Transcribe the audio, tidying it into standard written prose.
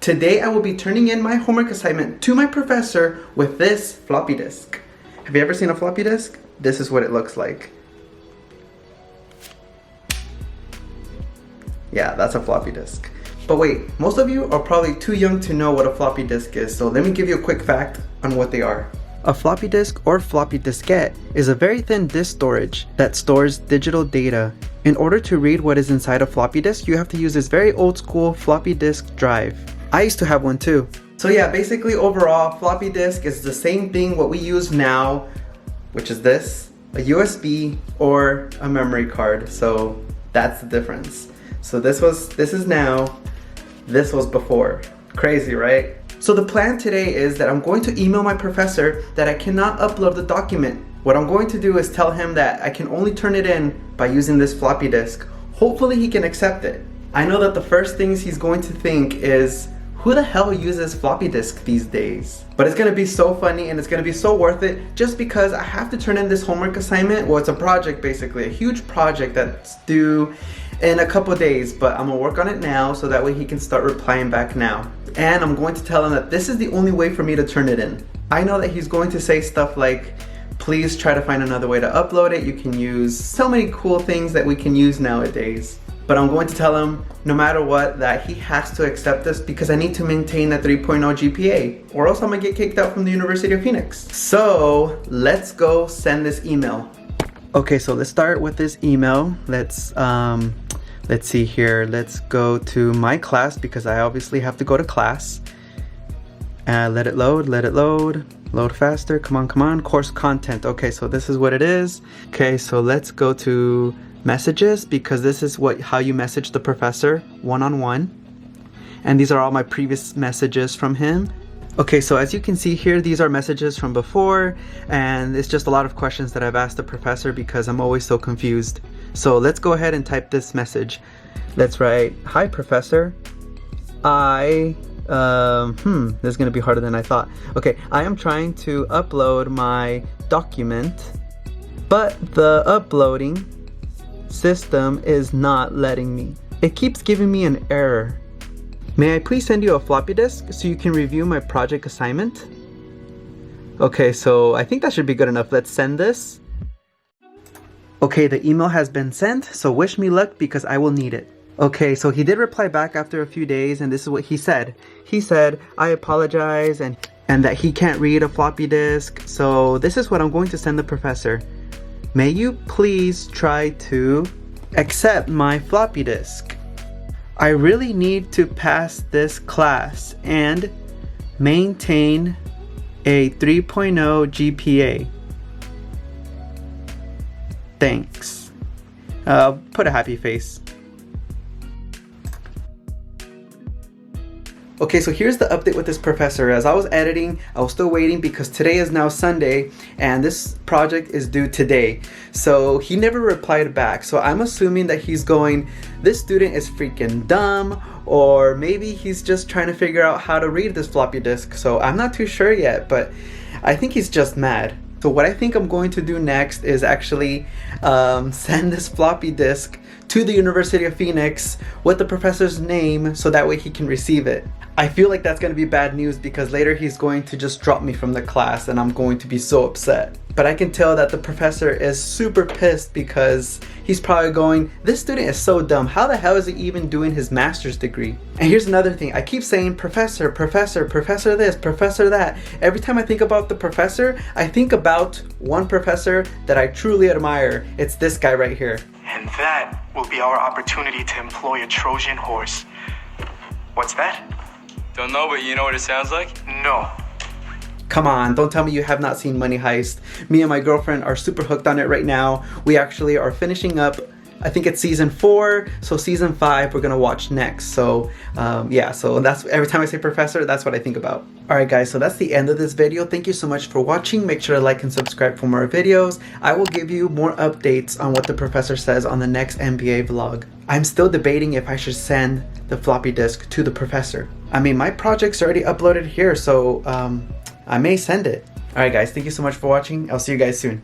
Today I will be turning in my homework assignment to my professor with this floppy disk. Have you ever seen a floppy disk? This is what it looks like. Yeah, that's a floppy disk. But wait, most of you are probably too young to know what a floppy disk is, so let me give you a quick fact on what they are. A floppy disk or floppy diskette is a very thin disk storage that stores digital data. In order to read what is inside a floppy disk, you have to use this very old school floppy disk drive. I used to have one too. So yeah, basically overall, floppy disk is the same thing what we use now, which is this, a USB or a memory card. So that's the difference. So this is now, this was before. Crazy, right? So the plan today is that I'm going to email my professor that I cannot upload the document. What I'm going to do is tell him that I can only turn it in by using this floppy disk. Hopefully he can accept it. I know that the first things he's going to think is, who the hell uses floppy disk these days? But it's gonna be so funny and it's gonna be so worth it just because I have to turn in this homework assignment. Well, it's a project basically, a huge project that's due in a couple days, but I'm gonna work on it now so that way he can start replying back now. And I'm going to tell him that this is the only way for me to turn it in. I know that he's going to say stuff like, please try to find another way to upload it. You can use so many cool things that we can use nowadays. But I'm going to tell him, no matter what, that he has to accept this because I need to maintain a 3.0 GPA or else I'm gonna get kicked out from the University of Phoenix. So let's go send this email. Okay, so let's start with this email. Let's see here. Let's go to my class because I obviously have to go to class. Let it load, load faster. Come on, course content. Okay, so this is what it is. Okay, so let's go to messages because this is how you message the professor one-on-one. And these are all my previous messages from him. Okay, so as you can see here, these are messages from before, and it's just a lot of questions that I've asked the professor because I'm always so confused. So let's go ahead and type this message. Let's write, hi professor, this is gonna be harder than I thought. Okay, I am trying to upload my document, but the uploading system is not letting me. It keeps giving me an error. May I please send you a floppy disk so you can review my project assignment? Okay, so I think that should be good enough. Let's send this. Okay, the email has been sent, so wish me luck because I will need it. Okay, so he did reply back after a few days and this is what he said. He said, I apologize and that he can't read a floppy disk. So this is what I'm going to send the professor. May you please try to accept my floppy disk. I really need to pass this class and maintain a 3.0 GPA. Thanks. Put a happy face. Okay, so here's the update with this professor. As I was editing, I was still waiting because today is now Sunday and this project is due today. So he never replied back. So I'm assuming that he's going, this student is freaking dumb, or maybe he's just trying to figure out how to read this floppy disk. So I'm not too sure yet, but I think he's just mad. So what I think I'm going to do next is actually send this floppy disk to the University of Phoenix with the professor's name so that way he can receive it. I feel like that's going to be bad news because later he's going to just drop me from the class and I'm going to be so upset. But I can tell that the professor is super pissed because he's probably going, this student is so dumb. How the hell is he even doing his master's degree? And here's another thing. I keep saying professor, professor, professor this, professor that. Every time I think about the professor, I think about one professor that I truly admire. It's this guy right here. And that will be our opportunity to employ a Trojan horse. What's that? Don't know, but you know what it sounds like? No. Come on, don't tell me you have not seen Money Heist. Me and my girlfriend are super hooked on it right now. We actually are finishing up, I think it's season 4, so season 5 we're gonna watch next. So yeah, so that's, every time I say professor, that's what I think about. Alright guys, so that's the end of this video. Thank you so much for watching. Make sure to like and subscribe for more videos. I will give you more updates on what the professor says on the next MBA vlog. I'm still debating if I should send the floppy disk to the professor. I mean, my project's already uploaded here, so I may send it. Alright guys, thank you so much for watching. I'll see you guys soon.